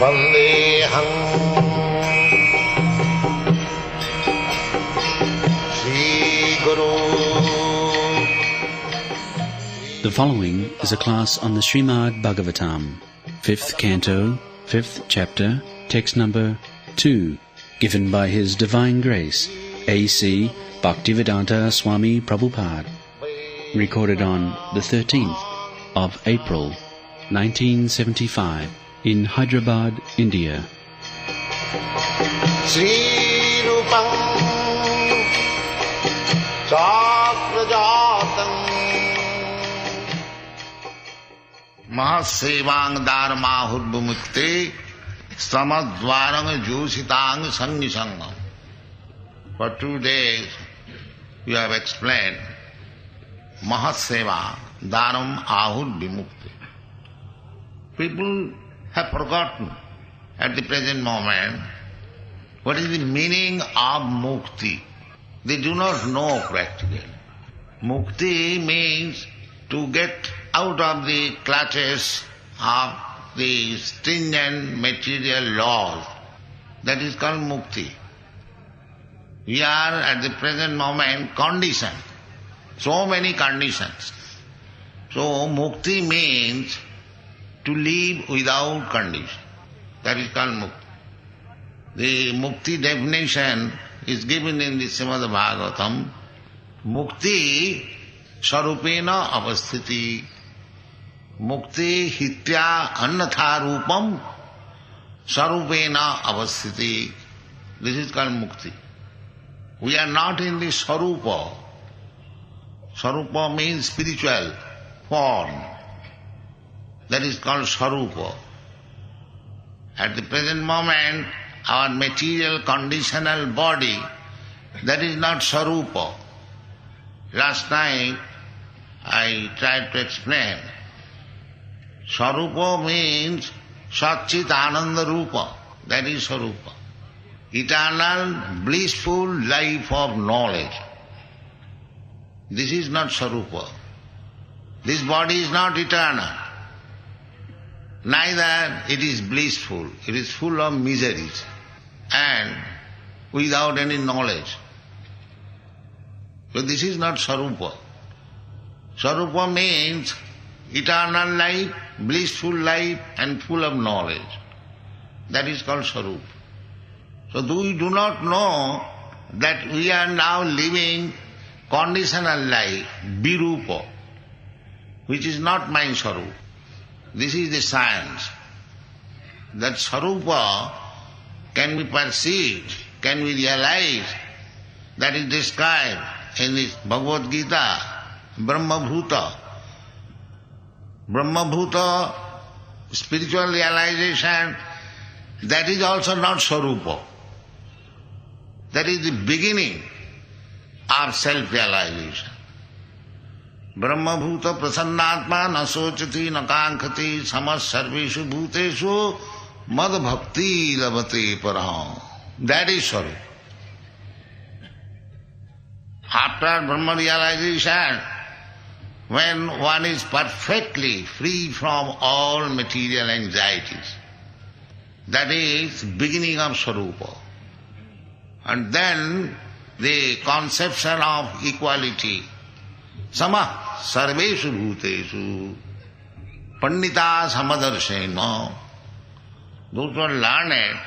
Vandeham Sri Guru. The following is a class on the Srimad Bhagavatam, 5th Canto, 5th Chapter, text number 2, given by His Divine Grace, A.C. Bhaktivedanta Swami Prabhupada, recorded on the 13th of April, 1975, in Hyderabad, India. Sri Rupam Chakrajatam Mahasevang Dharmahudbhumukte Samadvarang Jositang Sangisangam. For 2 days we have explained Mahaseva Dharam Ahud Vimukti. People have forgotten at the present moment what is the meaning of mukti. They do not know practically. Mukti means to get out of the clutches of the stringent material laws. That is called mukti. We are at the present moment conditioned. So many conditions. So mukti means to live without condition. That is called mukti. The mukti definition is given in the Srimad Bhagavatam. Mukti sarupena avasthiti. Mukti hitya annatha rupam sarupena avasthiti. This is called mukti. We are not in the sarupa. Sarupa means spiritual form. That is called sarupa. At the present moment, our material conditional body, that is not sarupa. Last night I tried to explain. Sarupa means Satchit Ananda Rupa. That is sarupa. Eternal, blissful life of knowledge. This is not sarupa. This body is not eternal. Neither it is blissful. It is full of miseries and without any knowledge. So this is not sarupa. Sarupa means eternal life, blissful life and full of knowledge. That is called sarupa. So we do not know that we are now living conditional life, virupa, which is not my sarupa. This is the science. That sarupa can be perceived, can be realized. That is described in this Bhagavad Gita, Brahma-bhuta. Brahma-bhuta, spiritual realization, that is also not sarupa. That is the beginning of self-realization. Brahma-bhuta prasannatma na sochati na kankhati samas sarveshu bhuteshu mad bhakti labate paraham. That is sarupa. After Brahma realization, when one is perfectly free from all material anxieties, that is beginning of sarupa. And then the conception of equality. Sama sarveshu bhuteshu pandita samadarshena. Those who are learned,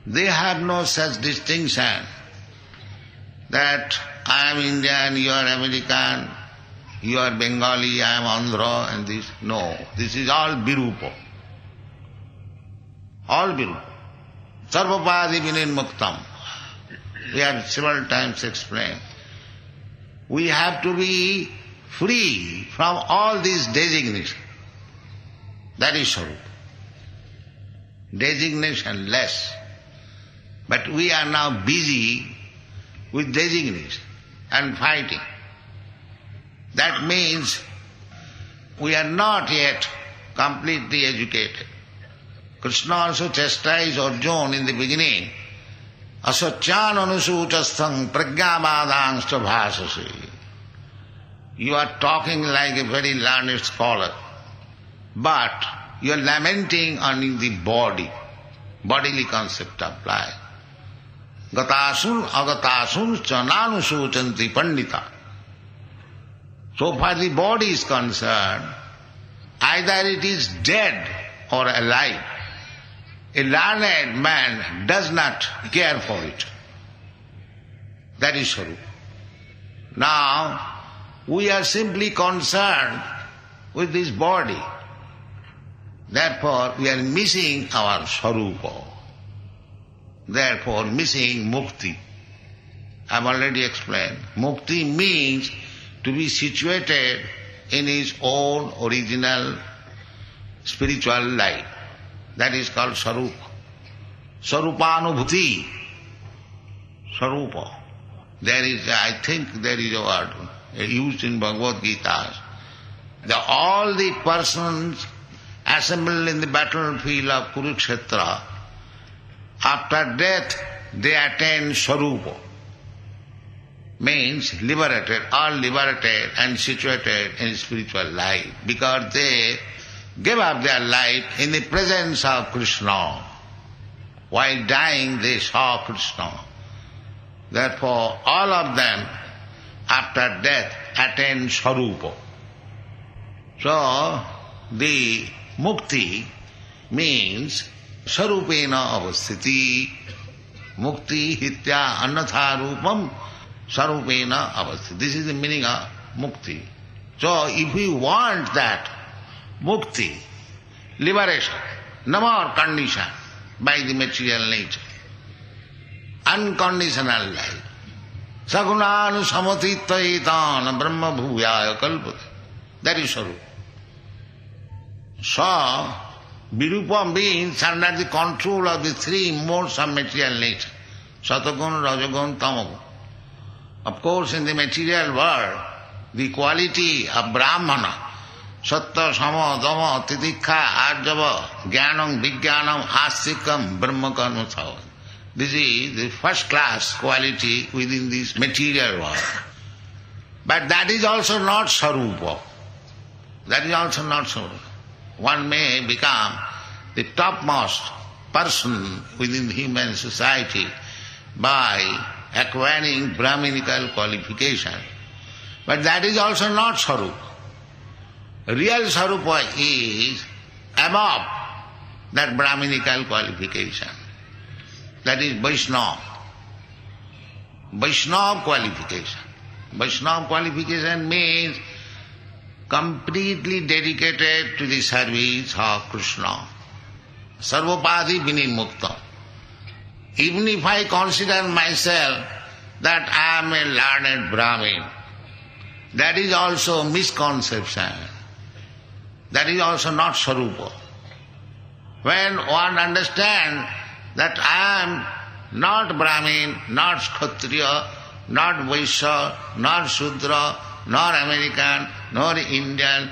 they have no such distinction that I am Indian, you are American, you are Bengali, I am Andhra and this. No, this is all virupa. All virupa. Sarvapadi vinirmuktam. We have several times explained. We have to be free from all these designations. That is sarupa. Designation less. But we are now busy with designation and fighting. That means we are not yet completely educated. Krishna also chastised Arjuna in the beginning. Asacyan anusuchasthang pragyabadangscha bhasasi. You are talking like a very learned scholar, but you are lamenting on the body, bodily concept of life. Gatasun agatasun chananusuchanti pandita. So far the body is concerned, either it is dead or alive. A learned man does not care for it. That is Sarupa. Now, we are simply concerned with this body. Therefore, we are missing our Sarupa. Therefore, missing Mukti. I have already explained. Mukti means to be situated in his own original spiritual life. That is called Sarupa. Sarupanubhuti. Sarupa. I think there is a word used in Bhagavad Gita. All the persons assembled in the battlefield of Kurukshetra, after death they attain Sarupa. Means liberated, all liberated and situated in spiritual life, because they gave up their life in the presence of Krishna. While dying they saw Krishna. Therefore all of them after death attain Sarupa. So the Mukti means Sarupena avasthiti. Mukti hitya annatha rupam Sarupena avasthiti. This is the meaning of Mukti. So if we want that Mukti, liberation, no more condition by the material nature, unconditional life, sagunanu samatitaitan brahma bhuvaya kalpate. That is Sarupa. So, Virupa means under the control of the three modes of material nature, Satagun, Rajagun, Tamagun. Of course, in the material world, the quality of Brahmana, Sattva, Sama, Dhamma, Titikha, Arjava, Jnanam, Vijnanam, Astikam, Brahmakarma, Thavan. This is the first class quality within this material world. But that is also not Sarupa. That is also not Sarupa. One may become the topmost person within human society by acquiring Brahminical qualification. But that is also not Sarupa. Real Sarupa is above that Brahminical qualification. That is Vaishnava. Vaishnava qualification. Vaishnava qualification means completely dedicated to the service of Krishna. Sarvopadi vinimukta. Even if I consider myself that I am a learned Brahmin, that is also misconception. That is also not Sarupa. When one understands that I am not Brahmin, not Kshatriya, not Vaishya, not Shudra, not American, nor Indian,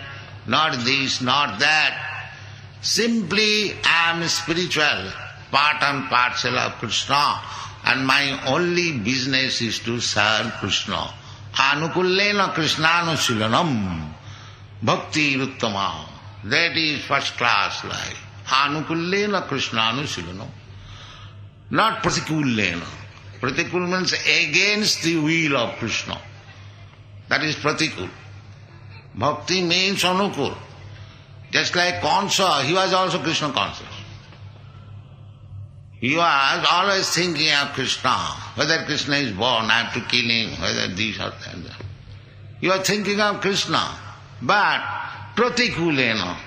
not this, not that. Simply I am spiritual, part and parcel of Krishna, and my only business is to serve Krishna. Anukullena Krishnanushilanam bhakti ruttama. That is first class life. Anukullena Krishnanushilanam. Not pratikulena. Pratikul means against the will of Krishna. That is pratikul. Bhakti means anukul. Just like Kansa, he was also Krishna conscious. He was always thinking of Krishna. Whether Krishna is born, I have to kill him, whether this or that. He was thinking of Krishna, but pratikulena,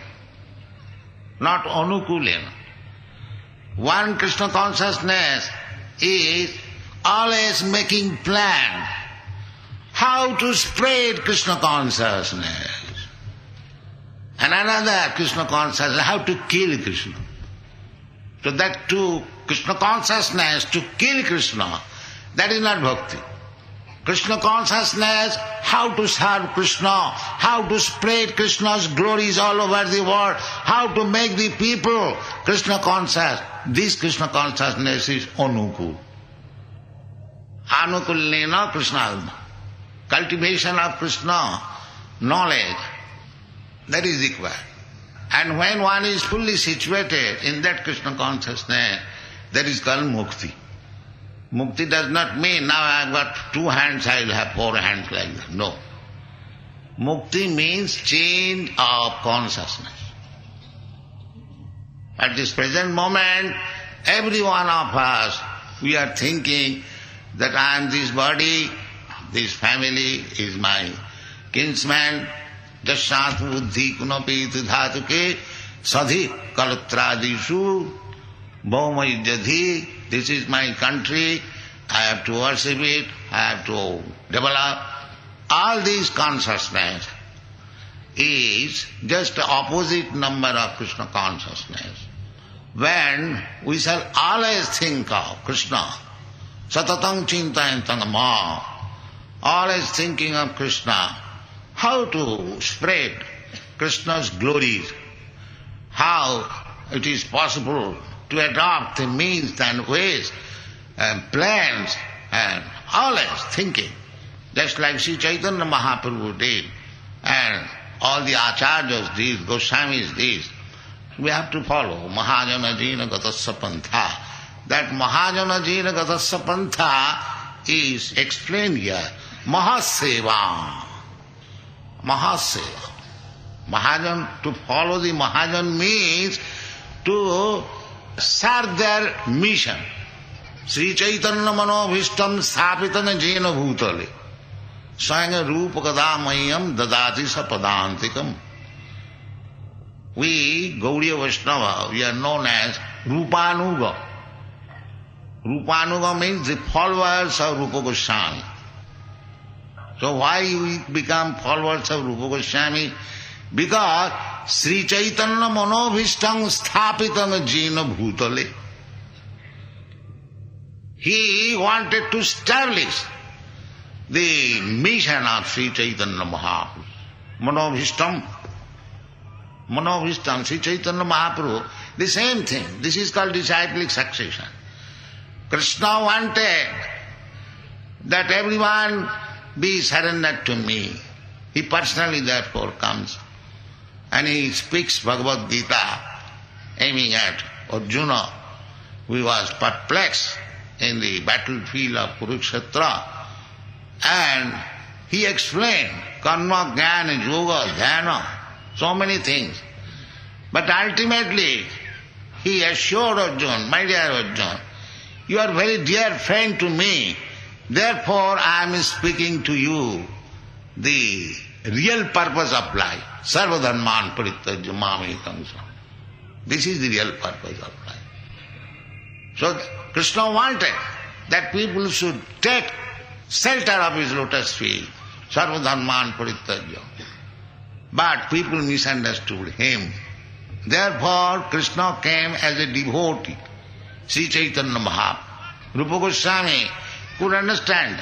not anukulena. One Krishna consciousness is always making plan how to spread Krishna consciousness. And another Krishna consciousness, how to kill Krishna. So that to Krishna consciousness, to kill Krishna, that is not bhakti. Krishna consciousness, how to serve Krishna, how to spread Krishna's glories all over the world, how to make the people Krishna conscious. This Krishna consciousness is anukul. Anukullena Krishna. Cultivation of Krishna, knowledge, that is required. And when one is fully situated in that Krishna consciousness, that is called mukti. Mukti does not mean now I have got 2 hands, I will have 4 hands like that. No. Mukti means change of consciousness. At this present moment, every one of us, we are thinking that I am this body, this family is my kinsman, jashat buddhi kunapi dhatuke sadhi kalatradishu bhaumayjadhi. This is my country, I have to worship it, I have to develop. All this consciousness is just the opposite number of Krishna consciousness. When we shall always think of Krishna, satatang chintayantang ma, always thinking of Krishna, how to spread Krishna's glories, how it is possible to adopt the means and ways and plans, and always thinking, just like Sri Chaitanya Mahaprabhu did, and all the acharyas did, Goswamis did. We have to follow Mahajana Jina Gatasya Pantha. That Mahajana Jina Gatasya Pantha is explained here. Mahaseva. Mahaseva. Mahajan, to follow the Mahajan means to serve their mission. Sri Chaitanya Manobhishtam Sthapitam Jena Bhutale. Swayanga Rupa Kadamayam Dadati Sapadantikam. We, Gaudiya Vaishnava, we are known as Rupanuga. Rupanuga means the followers of Rupa Goswami. So why we become followers of Rupa Goswami? Because Sri Chaitanya Manobhishtam Sthapitam Jena Bhutale. He wanted to establish the mission of Sri Chaitanya Mahaprabhu. Manobhishtam, Sri Chaitanya Mahaprabhu, the same thing. This is called disciplic succession. Krishna wanted that everyone be surrendered to me. He personally therefore comes and he speaks Bhagavad Gita aiming at Arjuna, who was perplexed in the battlefield of Kurukshetra, and he explained karma, jnana, yoga, dhyana, so many things. But ultimately, he assured Arjuna, my dear Arjuna, you are very dear friend to me, therefore I am speaking to you the real purpose of life. Sarva dharman parityajya mamekam sam. This is the real purpose of life. So Krishna wanted that people should take shelter of his lotus feet. Sarva dharman parityajya. But people misunderstood him. Therefore, Krishna came as a devotee, Sri Chaitanya Mahaprabhu. Rupa Goswami could understand.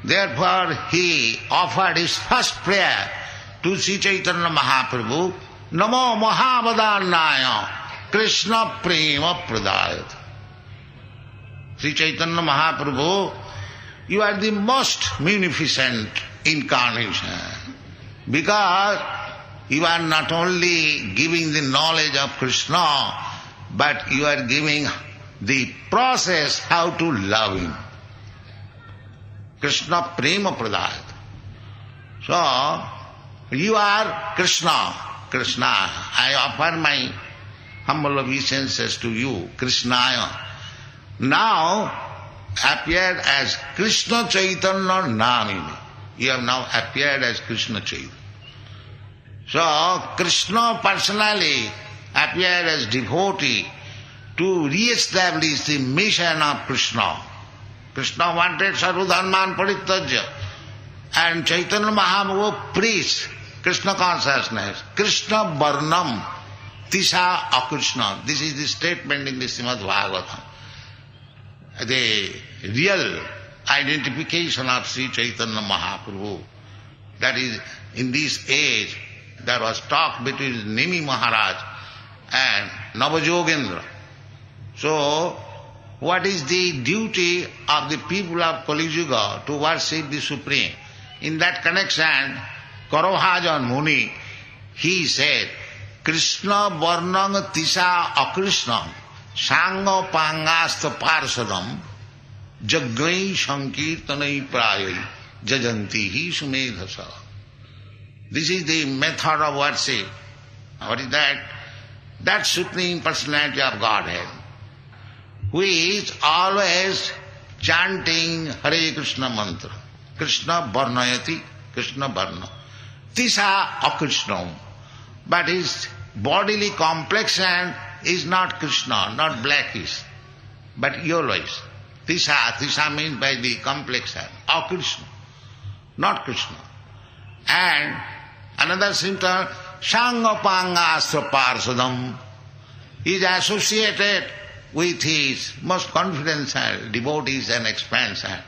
Therefore, he offered his first prayer to Sri Chaitanya Mahaprabhu, Namo Mahavadannaya Krishna Prema Pradayat. Sri Chaitanya Mahaprabhu, you are the most munificent incarnation. Because you are not only giving the knowledge of Krishna, but you are giving the process how to love him. Krishna Prema Pradayat. So, you are Krishna. Krishna, I offer my humble obeisances to you, Krishnaya. Now, appeared as Krishna Chaitanya Namini. You have now appeared as Krishna Chaitanya. So, Krishna personally appeared as devotee to re-establish the mission of Krishna. Krishna wanted Sarva Dharman Parityajya, and Chaitanya Mahaprabhu preached Krishna consciousness, Krishna Varnam, Tisha Akrishna. This is the statement in the Srimad Bhagavatam. The real identification of Sri Chaitanya Mahaprabhu. That is, in this age, there was talk between Nimi Maharaj and Navajogendra. So, what is the duty of the people of Kali Yuga to worship the Supreme? In that connection, Karohajan Muni, he said Krishna varnang tisa akrishnam sanga pangasta parsadam jaggai sankirtanai prayai jajanti hi sumedhasa. This is the method of worship. What is that? That Supreme Personality of Godhead, who is always chanting Hare Krishna mantra. Krishna varnayati, Krishna varna. Tisa akrishnam. But his bodily complexion is not Krishna, not blackish, but yellowish. Tisa means by the complexion. Akrishna, not Krishna. And another symptom, Sangapanga Astra Parsadam, is associated with his most confidential devotees and expansion.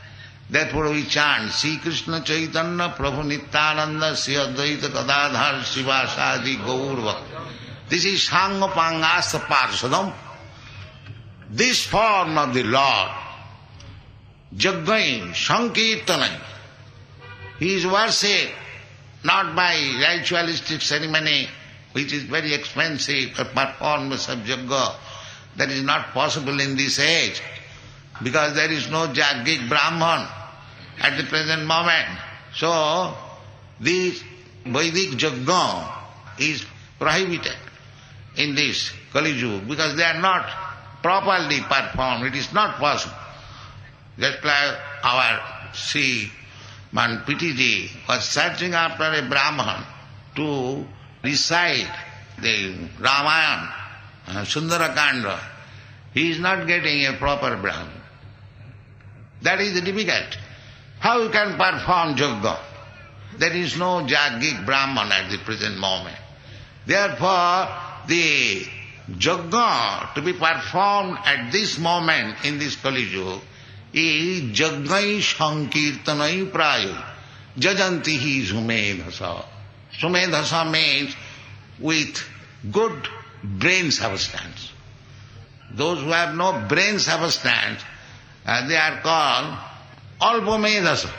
Therefore we chant, Sri Krishna Chaitanya Prabhu Nityananda Sri Advaita Gadadhar Sivasadi Gaurva. This is Sangapanga Astra Parsadam. This form of the Lord, Jaggain, Sankirtanai, he is worshipped not by ritualistic ceremony, which is very expensive, a performance of Jagga. That is not possible in this age, because there is no Jaggic Brahman at the present moment. So, this Vedic Jagga is prohibited in this Kali Yuga, because they are not properly performed. It is not possible. Just like our Sri Man Pitiji was searching after a Brahman to recite the Ramayana, Sundarakanda. He is not getting a proper Brahman. That is the difficulty. How you can perform Jagga? There is no Jaggic Brahman at the present moment. Therefore, the Jagga to be performed at this moment in this Kali Yuga is Jaggai Sankirtanai Prayai Jajanti hi Sumedhasa. Sumedhasa means with good brain substance. Those who have no brain substance, they are called Alpamedhasa.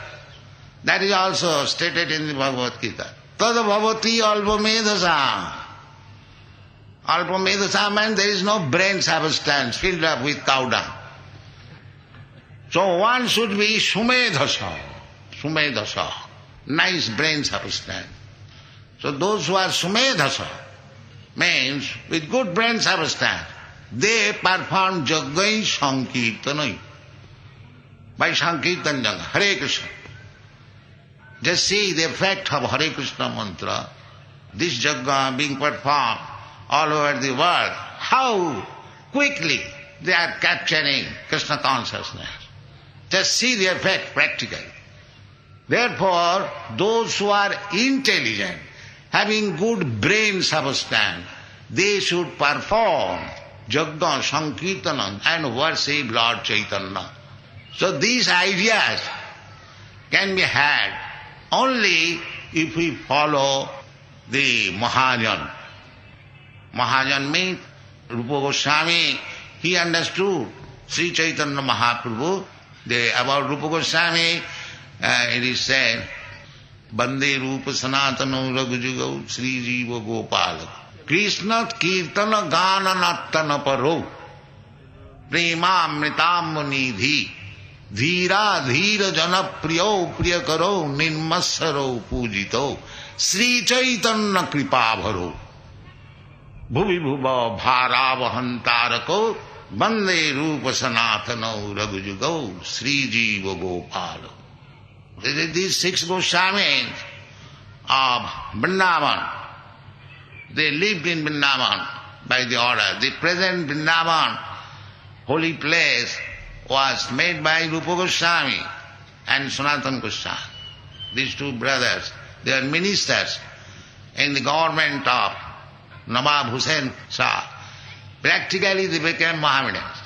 That is also stated in the Bhagavad Gita. Tada bhavati alpamedhasa. Alpamedhasa means there is no brain substance filled up with cow dung. So one should be Sumedhasa, Sumedhasa, nice brain substance. So those who are Sumedhasa, means with good brain substance, they perform Jaggai Sankirtanai. By Sankirtan Jagga, Hare Krishna. Just see the effect of Hare Krishna mantra, this Jagga being performed all over the world, how quickly they are capturing Krishna consciousness. Just see the effect practically. Therefore, those who are intelligent, having good brain substance, they should perform Jagga Sankirtanam and worship Lord Chaitanya. So these ideas can be had only if we follow the Mahajan. Mahajan means Rupa Goswami, he understood Sri Chaitanya Mahaprabhu. About Rupa Goswami, it is said, Bande Rupa Sanatano Raghujugau Sri Jiva Gopala Krishna Kirtana Gana Nattana Paro Prema Mritam Nidhi Dhira Dhira Jana Priyo Priyakaro Ninmasaro Pujito Sri Chaitanya Kripa Bharo Bhuvi Bhuva Bharavahantarako Bande Rupa Sanatano Raghujugau Sri Jiva Gopala. These 6 Goswamis of Vrindavan, they lived in Vrindavan by the order. The present Vrindavan, holy place, was made by Rupa Goswami and Sanatana Goswami. These 2 brothers, they are ministers in the government of Nawab Hussain Shah. Practically they became Mohammedans.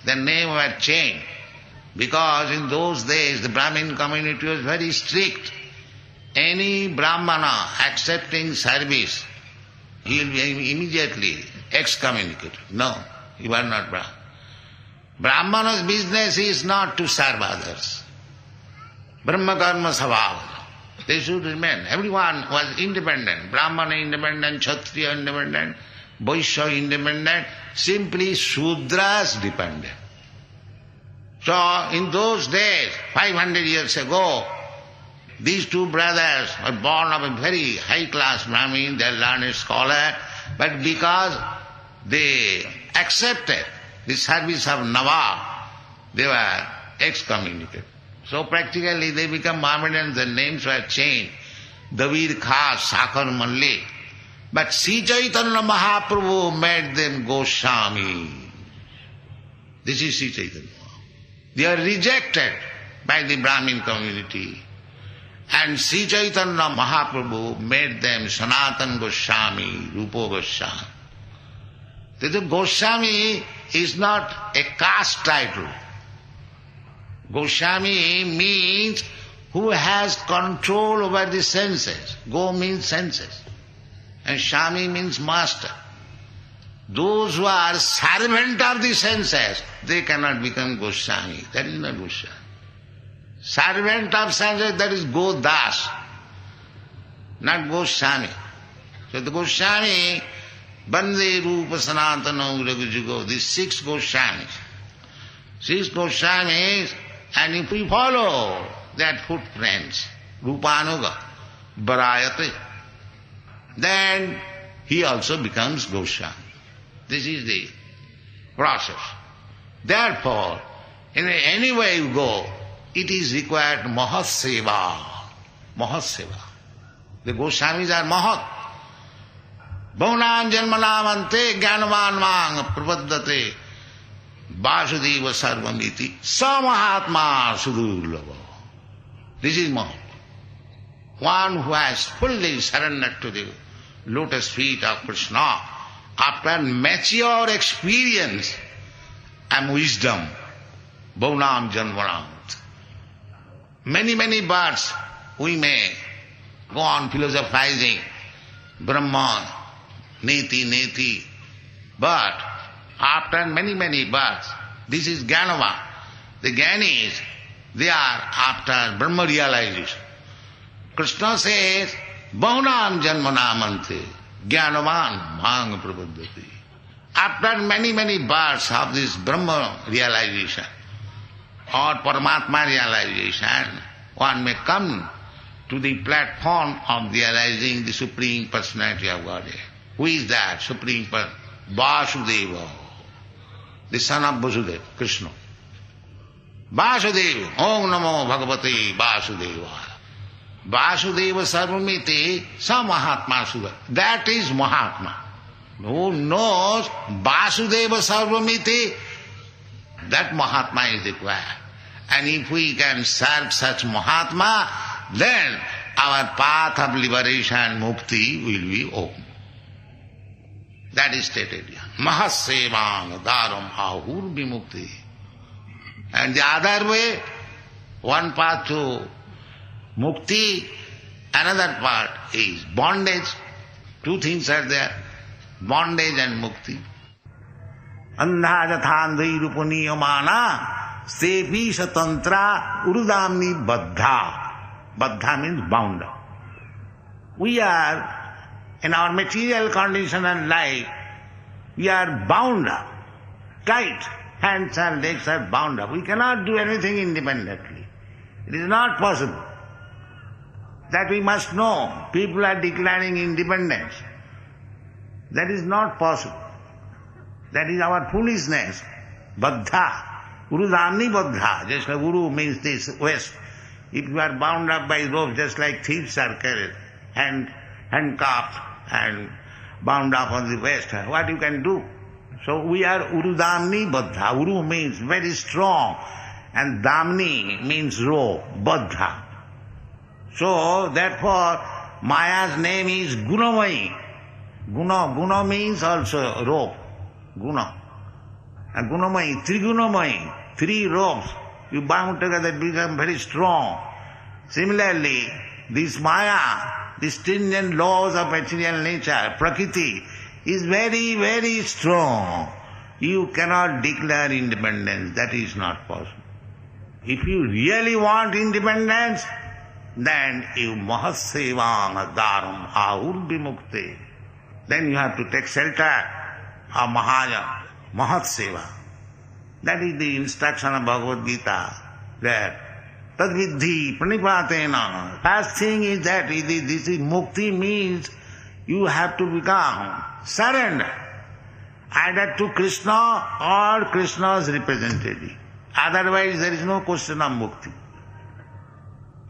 Their name was changed because in those days the Brahmin community was very strict. Any Brahmana accepting service, he will be immediately excommunicated. No, you are not Brahman. Brahmana's business is not to serve others. Brahma karma sabhava. They should remain. Everyone was independent. Brahmana independent, Kshatriya independent, Vaishya independent, simply Shudras dependent. So in those days, 500 years ago, these two brothers were born of a very high-class Brahmin, they are learned scholar, but because they accepted the service of Nawab, they were excommunicated. So practically they become Mohammedans, their names were changed. David Khas, Sakhar Mallik. But Sri Chaitanya Mahaprabhu made them Goswami. This is Sri Chaitanya. They are rejected by the Brahmin community. And Sri Chaitanya Mahaprabhu made them Sanatana Goswami, Rupa Goswami. The Goswami is not a caste title. Goswami means who has control over the senses. Go means senses. And Swami means master. Those who are servant of the senses, they cannot become Goswami. That is not Goswami. Servant of senses, that is Godas, not Goswami. So the Goswami, Bande Rupa Sanatana Uragujugo, these 6 Goswamis. 6 Goswamis, and if we follow that footprints, Rupanuga, Varayate, then he also becomes Goswami. This is the process. Therefore, in any way you go, it is required Mahaseva. Mahaseva. The Goswamis are Mahat. Bhaunam janmanamante jnanavan mang prapaddate Vasudeva sarvamiti samahatma sudurlava. This is Mahat. One who has fully surrendered to the lotus feet of Krishna after mature experience and wisdom. Bhaunam janmanam. Many births we may go on philosophizing, Brahman, Neti, but after many births, this is Jnanava. The Jnanis, they are after Brahma realization. Krishna says, Bhaunam janmanamante, Jnanavan mang prapaddati. After many births of this Brahma realization, or Paramatma realization, one may come to the platform of realizing the Supreme Personality of Godhead. Who is that Supreme Person? Vasudeva, the son of Vasudeva, Krishna. Vasudeva, Om Namo Bhagavate Vasudeva. Vasudeva Sarvamiti Sa Mahatma Sudha. That is Mahatma. Who knows Vasudeva Sarvamiti, that Mahatma is required. And if we can serve such Mahatma, then our path of liberation and mukti will be open. That is stated here. Mahasevang daram ahur vimukti. And the other way, one path to mukti, another part is bondage. 2 things are there, bondage and mukti. Andha jathandhi rupaniyamana sepi satantra urudamni baddha. Baddha means bound up. We are, in our material condition and life, we are bound up, tight. Hands and legs are bound up. We cannot do anything independently. It is not possible. That we must know. People are declaring independence. That is not possible. That is our foolishness. Baddha. Urudamni baddha. Just like Uru means this West. If you are bound up by ropes, just like thieves are carried, handcuffed and bound up on the West, what you can do? So we are Urudamni baddha. Uru means very strong, and Damni means rope, baddha. So therefore, Maya's name is Gunamai. Guna means also rope. Guna. And Gunamai, Trigunamai, 3 ropes. You bound together, become very strong. Similarly, this Maya, the stringent laws of material nature, Prakriti, is very strong. You cannot declare independence. That is not possible. If you really want independence, then you mahasevang daram ahur vimukte. then you have to take shelter of Mahayana, Mahat Seva. That is the instruction of Bhagavad Gita, that Tadviddhi pranipatena. First thing is that this is mukti, means you have to become surrender either to Krishna or Krishna's representative. Otherwise there is no question of mukti.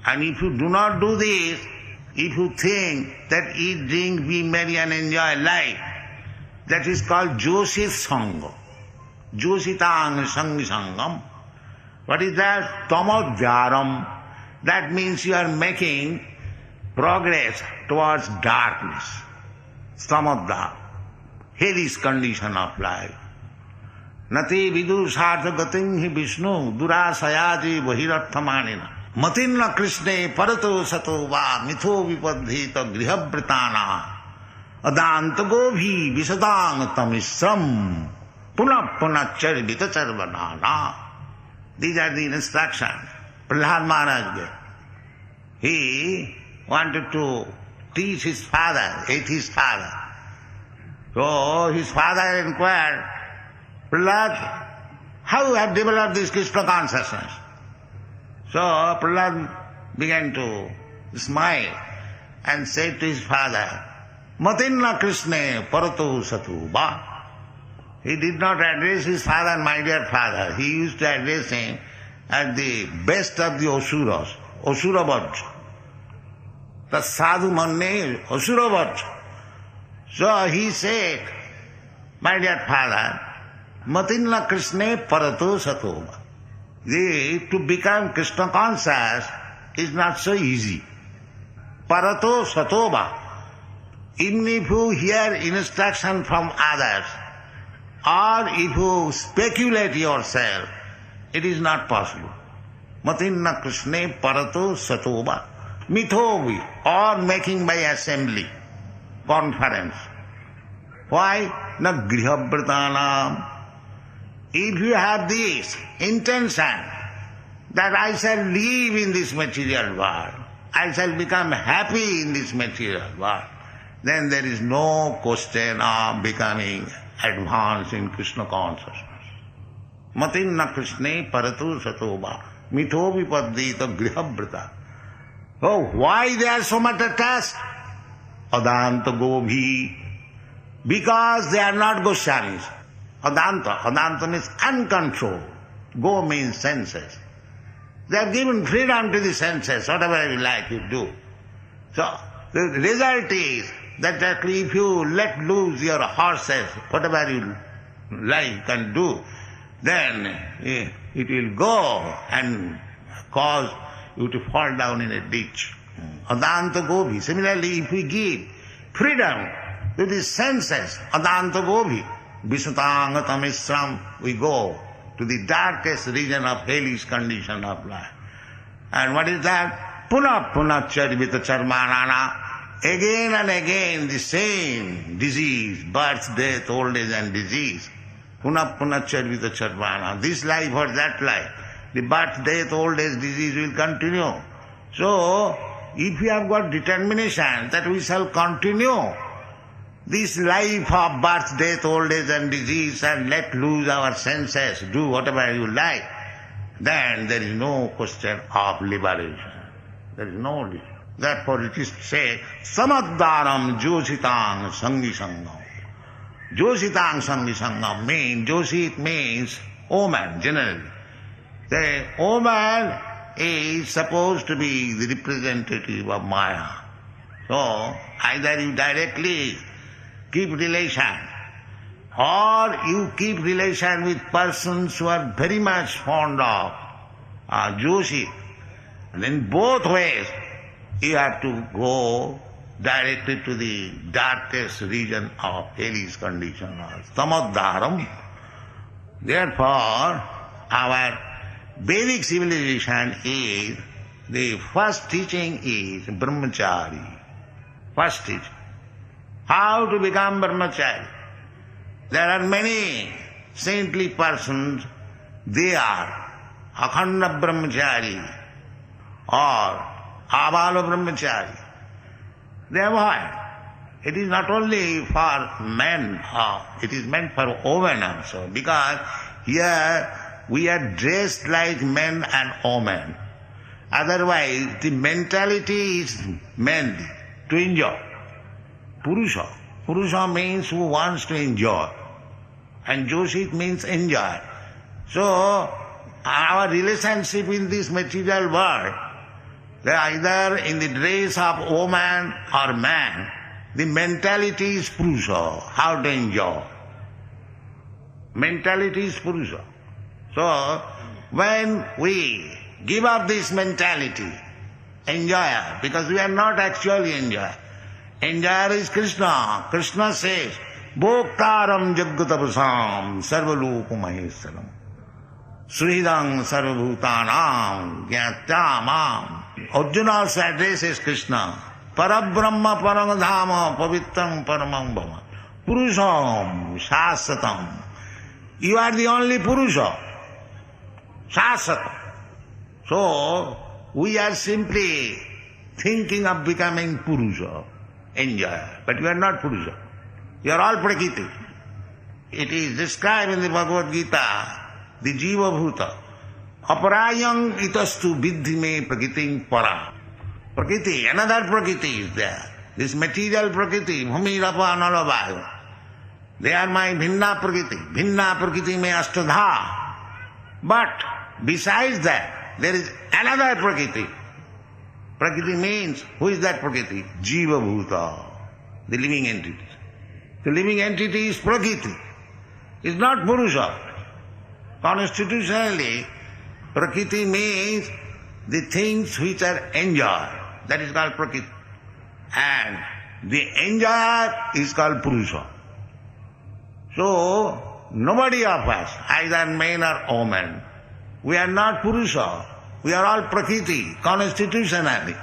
And if you do not do this, if you think that eat, drink, be merry and enjoy life, that is called Joshit Sangha. Joshitang Sangi Sangam. What is that? Tamodhyaram. That means you are making progress towards darkness. Samodha, hellish condition of life. Nati vidu sartha gatim hi Vishnu durasayati bahiratthamanina. Matinna Krishne parato sato va mitho vipadhita grihabritana adantagobhi visadang tamisram punah punah charvita charvanana. These are the instructions Prahlad Maharaj gave. He wanted to teach his father, atheist father. So his father inquired, Prahlad, how you have developed this Krishna consciousness? So Prahlad began to smile and said to his father, Matinna Krishna parato satu ba. He did not address his father, my dear father. He used to address him as the best of the Asuras, Asuravaj. The sadhu manne Asuravaj. So he said, my dear father, Matinna Krishna parato satova. To become Krishna conscious is not so easy. Parato satova. Even if you hear instruction from others, or if you speculate yourself, it is not possible. Matinna Krishna parato satova. Mithovi, or making by assembly, conference. Why? Na grihabhritanam. If you have this intention that I shall live in this material world, I shall become happy in this material world, then there is no question of becoming advanced in Krishna consciousness. Matinna Krishna parato satova mitho vipaddita grihabhrita. Oh, why they are so much attached? Adanta Gobhi. Because they are not Goswamis. Adanta means uncontrolled. Go means senses. They have given freedom to the senses, whatever you like you do. So the result is that if you let loose your horses, whatever you like and do, then it will go and cause you to fall down in a ditch. Adanta Gobhi. Similarly, if we give freedom to the senses, Adanta Gobhi, Visatanga Tamisram, we go to the darkest region of hellish condition of life. And what is that? Punah punah charvita charmanana. Again and again the same disease, birth, death, old age and disease. Punah punah charvita charmana. This life or that life. The birth, death, old age, disease will continue. So, if we have got determination that we shall continue this life of birth, death, old age and disease and let loose our senses, do whatever you like, then there is no question of liberation. There is no liberation. Therefore it is said, Samadharam Joshitang Sangi Sangam. Joshitang Sangi Sangam means, Joshit means omen generally. The omen is supposed to be the representative of Maya. So, either you directly keep relation, or you keep relation with persons who are very much fond of Joshi. And in both ways, you have to go directly to the darkest region of hellish condition, or Samadharam. Therefore, our Vedic civilization is, the first teaching is brahmachari. First teaching. How to become brahmachari? There are many saintly persons, they are akhanda brahmachari or abala brahmachari. They avoid. It is not only for men, it is meant for women also, because here we are dressed like men and women. Otherwise, the mentality is meant to enjoy. Purusha. Purusha means who wants to enjoy. And Joshit means enjoy. So, our relationship in this material world, they are either in the dress of woman or man. The mentality is Purusha, how to enjoy. Mentality is Purusha. So, when we give up this mentality, enjoyer, because we are not actually enjoyer. Enjoyer is Krishna. Krishna says, Bhoktaram Jagatapasam Sarvaloka Maheswaram Sridang Sarvabhutanam Gyatya Arjuna also addresses Krishna. Parabrahma Paramadhama Pavitram Paramam Bhava Purusham Shasatam. You are the only Purusha. Shasatam. So, we are simply thinking of becoming Purusha, enjoyer. But you are not Purusha. You are all Prakriti. It is described in the Bhagavad Gita, the Jiva Bhuta. Aparayam itastu viddhi me prakritim para. Prakriti, another Prakriti is there. This material Prakriti, bhumi rapa nalabhayo. They are my bhinna Prakriti. Bhinna Prakriti me ashtadha. But besides that, there is another Prakriti. Prakriti means, who is that Prakriti? Jiva Bhuta, the living entity. The living entity is Prakriti. It's not Purusha. Constitutionally, Prakriti means the things which are enjoyed. That is called Prakriti. And the enjoyer is called Purusha. So, nobody of us, either men or women, we are not Purusha. We are all Prakriti, constitutionally.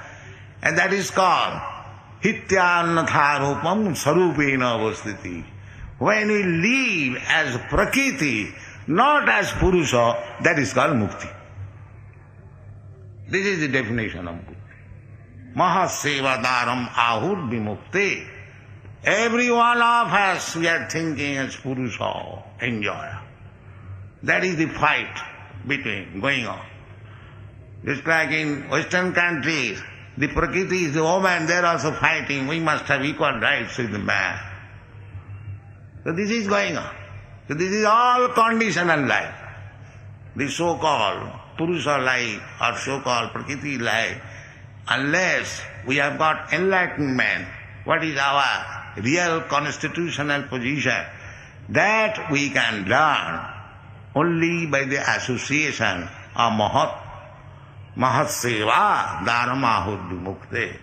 And that is called Hityannatharupam Sarupena Avastiti. When we live as Prakriti, not as Purusha, that is called Mukti. This is the definition of Mukti. Mahasevadaram ahur vimukti. Every one of us, we are thinking as Purusha, enjoyer. That is the fight going on. Just like in Western countries, the Prakriti is the woman, they are also fighting, we must have equal rights with the man. So this is going on. So this is all conditional life. The so-called Purusha life or so-called Prakriti life, unless we have got enlightenment, what is our real constitutional position, that we can learn only by the association of Mahatseva Dharmahud Mukte.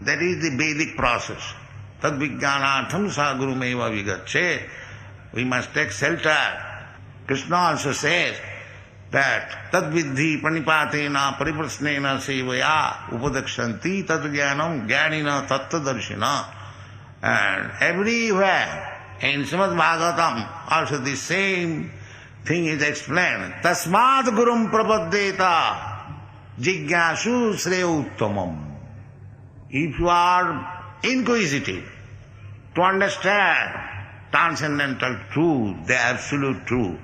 That is the Vedic process. Tad Vijnanatham sa gurumeva vigache. We must take shelter. Krishna also says that Tad vidhi pranipatena pariprasnena sevaya upadakshanti tad jnanam jnanina tattadarshina. And everywhere in Srimad Bhagavatam also the same thing is explained. Tasmad gurum prapaddeta Jigyasu Sreya Uttamam. If you are inquisitive to understand transcendental truth, the absolute truth,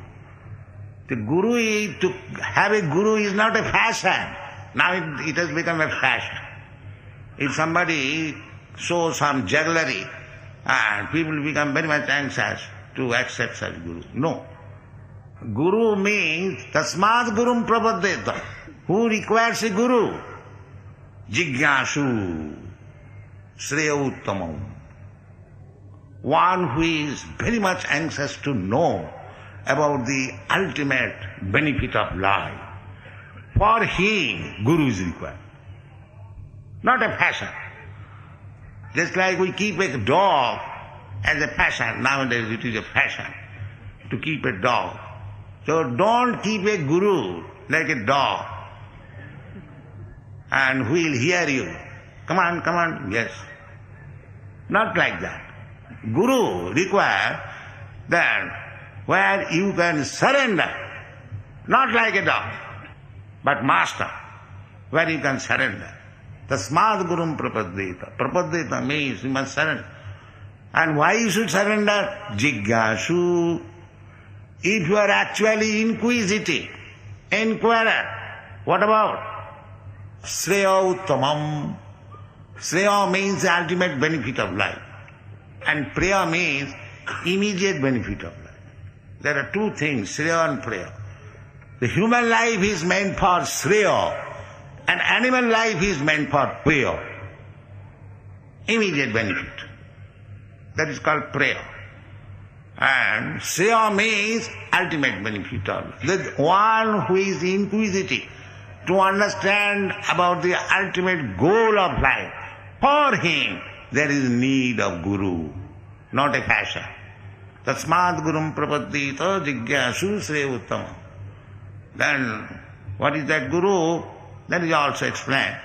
the guru to have a guru is not a fashion. Now it has become a fashion. If somebody shows some jugglery, and people become very much anxious to accept such guru. No. Guru means Tasmad Gurum Prapaddeta. Who requires a guru? Jigyasu Sreya Uttamam. One who is very much anxious to know about the ultimate benefit of life. For him, guru is required. Not a passion. Just like we keep a dog as a passion. Nowadays it is a fashion to keep a dog. So don't keep a guru like a dog. And who will hear you. Come on, yes. Not like that. Guru requires that where you can surrender, not like a dog, but master, where you can surrender. Tasmad gurum prapaddeta. Prapaddeta means you must surrender. And why you should surrender? Jigyasu. If you are actually inquisitive, inquirer, what about? Shreya Uttamam. Shreya means the ultimate benefit of life. And Preya means immediate benefit of life. There are two things, Shreya and Preya. The human life is meant for Shreya, and animal life is meant for Preya. Immediate benefit. That is called Preya. And Shreya means ultimate benefit of life. The one who is inquisitive to understand about the ultimate goal of life, for him there is need of Guru, not a fashion. Tasmad Gurum Prapaddita Jigyasu Shreya Uttamam. Then what is that Guru? That is also explained.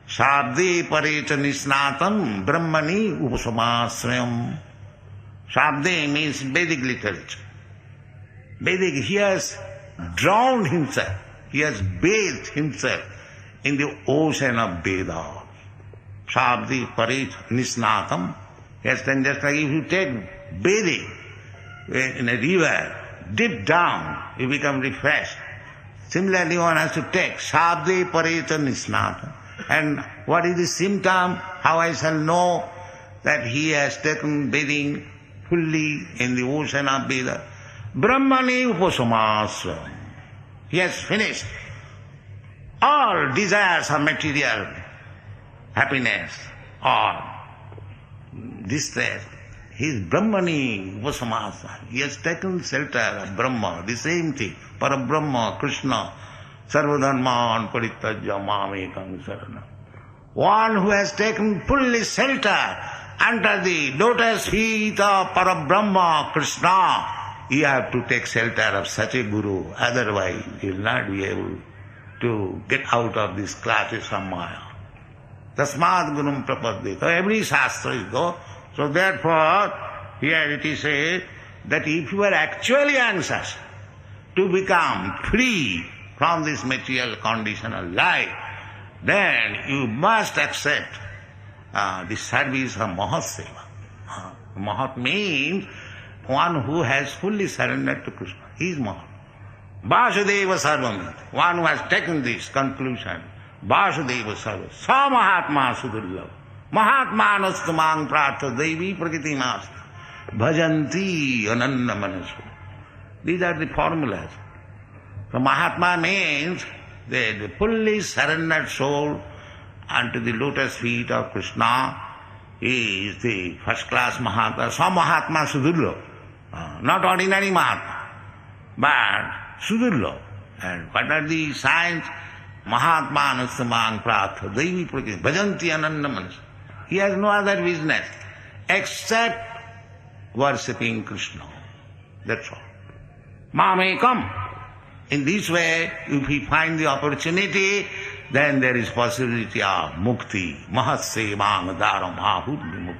Shabde Parecha Nisnatam Brahmani Upasamasrayam. Shabde means Vedic literature. Vedic, he has drowned himself, he has bathed himself in the ocean of Vedas. Shabde Parecha Nisnatam. Yes, then just like if you take bathing in a river, deep down, you become refreshed. Similarly, one has to take Shabde Parecha Nisnatam. And what is the symptom? How I shall know that he has taken bathing fully in the ocean of Veda? Brahmani Upasamasrayam. He has finished all desires of material happiness or distress. He is Brahmani Upasamasrayam. He has taken shelter of Brahma, the same thing. Parabrahma, Krishna, Sarvadharman Parityajya Mamekam Saranam. One who has taken fully shelter under the lotus feet of Parabrahma, Krishna, you have to take shelter of such a Guru, otherwise you will not be able to get out of these clutches of Maya. Tasmad Gurum Prapaddita. Every Shastra is go. So therefore, here it is said that if you are actually anxious to become free from this material conditional life, then you must accept the service of Mahatseva. Mahat means one who has fully surrendered to Krishna. He is Mahat. Vasudeva Sarvam. One who has taken this conclusion. Vasudeva Sarvam. Sa Mahatma Sudurlava. Mahatma Nastamang Pratha Devi Prakriti Nasta. Bhajanti Ananda Manasu. These are the formulas. So Mahatma means the fully surrendered soul unto the lotus feet of Krishna is the first class Mahatma. Some Mahatma Sudurlava. Not ordinary Mahatma, but Sudurlava. And what are the signs? Mahatma Nastamang Pratha Devi Prakriti. Bhajanti Ananda Manasu. He has no other business except worshipping Krishna. That's all. Mamekam. In this way, if we find the opportunity, then there is possibility of mukti. Mahatsevang dharam ahud.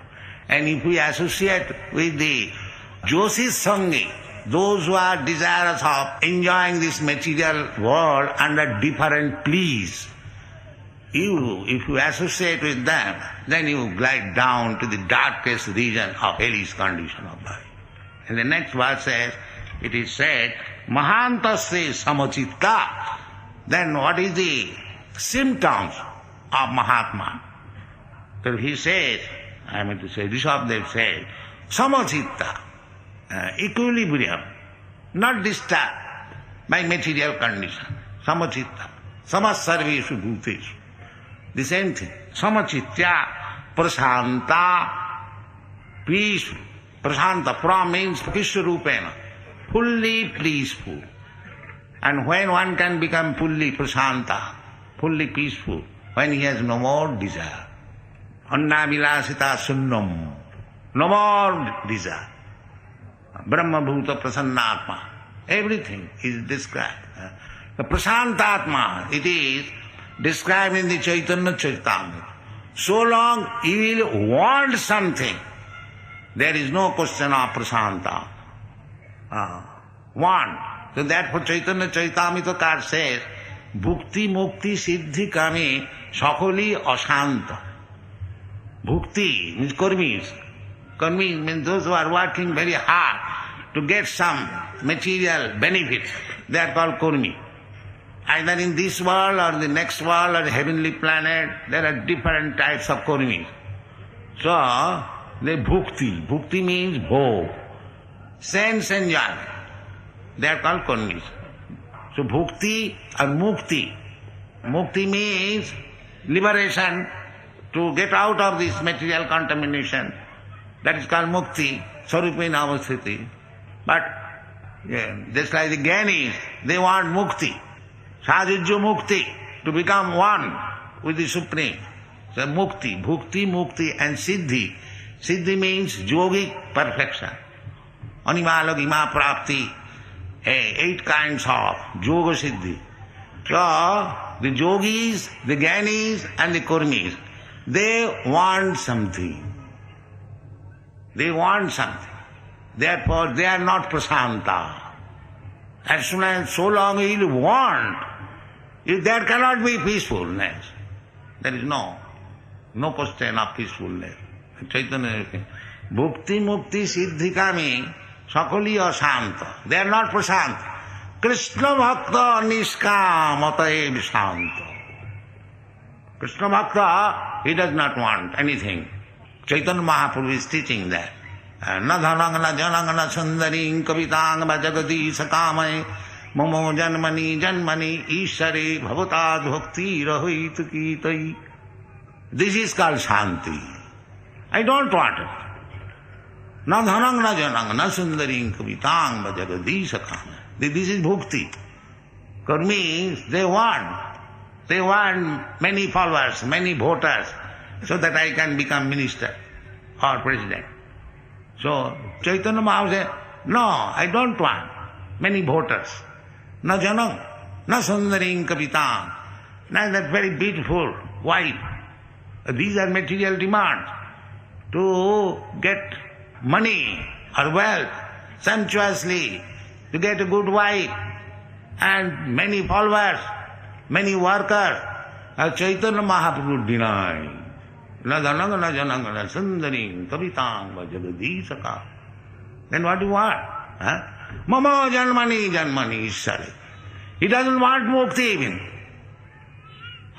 And if we associate with the Joshi Sangi, those who are desirous of enjoying this material world under different pleas, if you associate with them, then you glide down to the darkest region of hellish condition of life. And the next verse says, it is said, Mahantasya samachitta. Then what is the symptoms of Mahatma? So he says, I mean to say, Rishabdev said, samachitta, equilibrium, not disturbed by material condition. Samachitta, samasarveshu bhuteshu. The same thing. Samachitya, prasanta, peaceful. Prasanta, pra means Vishwarupena, fully peaceful. And when one can become fully prasanta, fully peaceful, when he has no more desire. Anna vilasita sunnam, no more desire. Brahma bhuta prasannatma, everything is described. The prasantatma, it is described in the Chaitanya Charitamrita. So long you will want something, there is no question of prasanta. Want. So therefore Chaitanya Charitamrita Kar says, Bhukti Mukti Siddhi Kame Sakoli Asanta. Bhukti means karmis. Karmis means those who are working very hard to get some material benefit. They are called kurmi. Either in this world or the next world or heavenly planet, there are different types of kurmis. So, the bhukti. Bhukti means bhog. Sense enjoyment. They are called kurmis. So, bhukti or mukti. Mukti means liberation, to get out of this material contamination. That is called mukti, sarupena avasthiti. But just like the Gyanis, they want mukti, sadhujya mukti, to become one with the Supreme. So mukti, bhukti, mukti and siddhi. Siddhi means yogic perfection. Animala gima prapti, 8 kinds of yoga siddhi. So the yogis, the Gyanis and the kurmis, they want something. They want something. Therefore, they are not prasanta. As soon as so long you want, there cannot be peacefulness. There is no question of peacefulness. Chaitanya, bhukti, mukti, siddhi, kami, sakali asanta. They are not prasanta. Krishna bhakta niskam ataev shanta. Krishna bhakta, he does not want anything. Chaitanya Mahaprabhu is teaching that. Na dhanang na janang na sundaring kavitang bhajagati sakamay mamo janmani janmani ishare bhavatad bhakti rahit kitai. This is called Shanti. I don't want it. Na dhanang na janang na sundaring kavitang bhajagati sakamay. This is bhukti. Karmis, they want many followers, many voters, so that I can become minister or president. So Chaitanya Mahaprabhu said, no, I don't want many voters. Na janam, na sundaring kapitam, na that very beautiful wife. These are material demands. To get money or wealth sumptuously, to get a good wife and many followers, many workers. Chaitanya Mahaprabhu denied. Na dhananga na jananga na sundaring kavitang vajagadisaka. Then what do you want? Mama janmani janmani ishare. He doesn't want mukti even.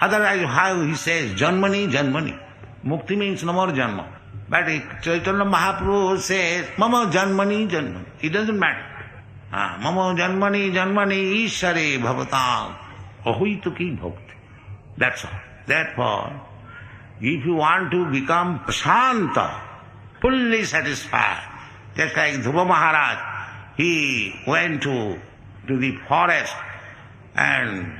Otherwise how he says janmani janmani. Mukti means no more janma. But Chaitanya Mahaprabhu says mama janmani janmani. It doesn't matter. Mama janmani janmani ishare bhavatang ahuituki bhakti. That's all. Therefore, if you want to become prasanta, fully satisfied, just like Dhruva Maharaj, he went to the forest and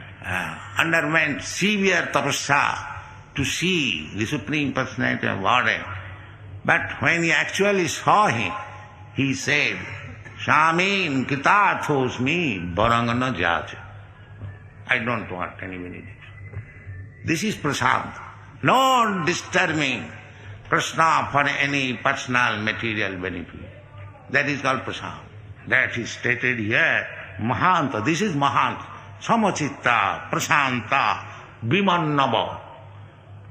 underwent severe tapasya to see the Supreme Personality of Godhead. But when he actually saw him, he said, Shamin kitarthosmi varangana jaja. I don't want any benediction. This is prasanta. Not disturbing Krishna for any personal material benefit. That is called prasanta. That is stated here, Mahanta. This is Mahanta. Samachitta, prasanta, vimannava.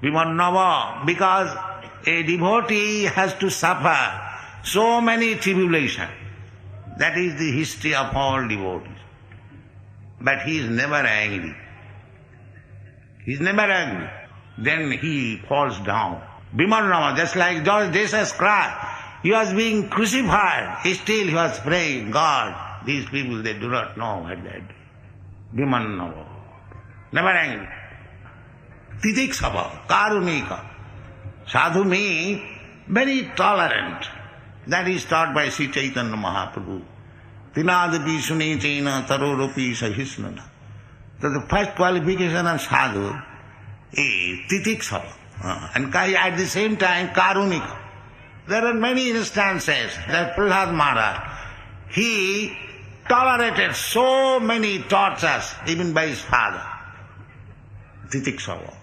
Vimannava, because a devotee has to suffer so many tribulations. That is the history of all devotees. But he is never angry. He is never angry. Then he falls down. Vimannava, just like Jesus Christ, he was being crucified. Still he was praying, God, these people, they do not know what they do. Vimannava. Never angry. Titiksava, karunika. Sadhu means very tolerant. That is taught by Sri Chaitanya Mahaprabhu. Tinadapi sunechena tarorupi sahisnana. So the first qualification of sadhu is titiksava. And at the same time, karunika. There are many instances that Prahlad Maharaj, he tolerated so many tortures even by his father. Titiksava.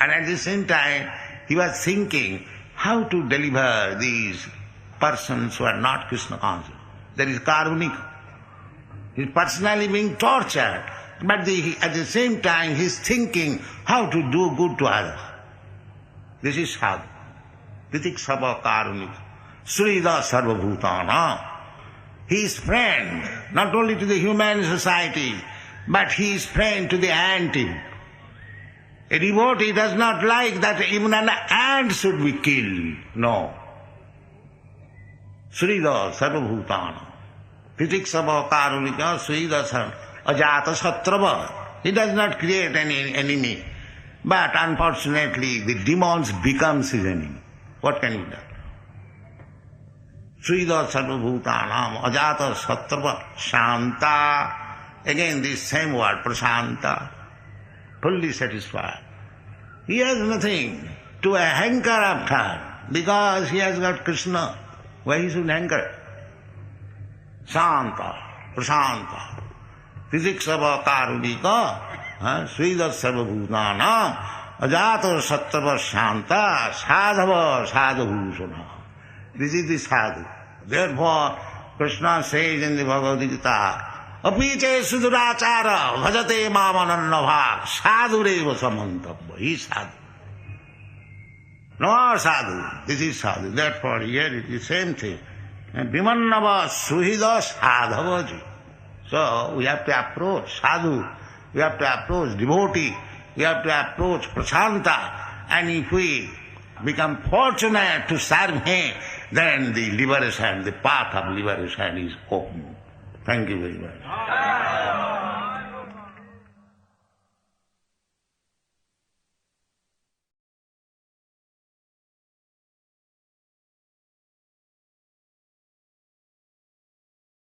And at the same time, he was thinking how to deliver these persons who are not Krishna conscious. That is karunika. He is personally being tortured, but at the same time he is thinking how to do good to others. This is sadhu. Titiksava karunika. Srida Sarvabhutana. He is friend not only to the human society, but he is friend to the ant. A devotee does not like that even an ant should be killed. No. Srida Sarvabhutana. Titikṣava Karulika Srida Ajata Satrava. He does not create any enemy. But unfortunately, the demons becomes his enemy. What can he do? Srida Sarvabhutanam Ajata Satrava Shanta. Again this same word, Prashanta. Fully satisfied. He has nothing to hanker after because he has got Krishna. Why he should hanker? Shanta, Prashanta. Titikṣava Karulika Srida Sarvabhutanam Ajata Satrava Shanta Sadhava Sadhabhusana. This is the sadhu. Therefore, Krishna says in the Bhagavad Gita, Apiche sudurachara bhajate mamanannabha sadhureva samantavya. He is sadhu. No sadhu. This is sadhu. Therefore, here it is the same thing. And Bhimannava suhida sadhavaji. So, we have to approach sadhu. We have to approach devotee. We have to approach prashanta. And if we become fortunate to serve him, then the liberation, the path of liberation is open. Thank you very much.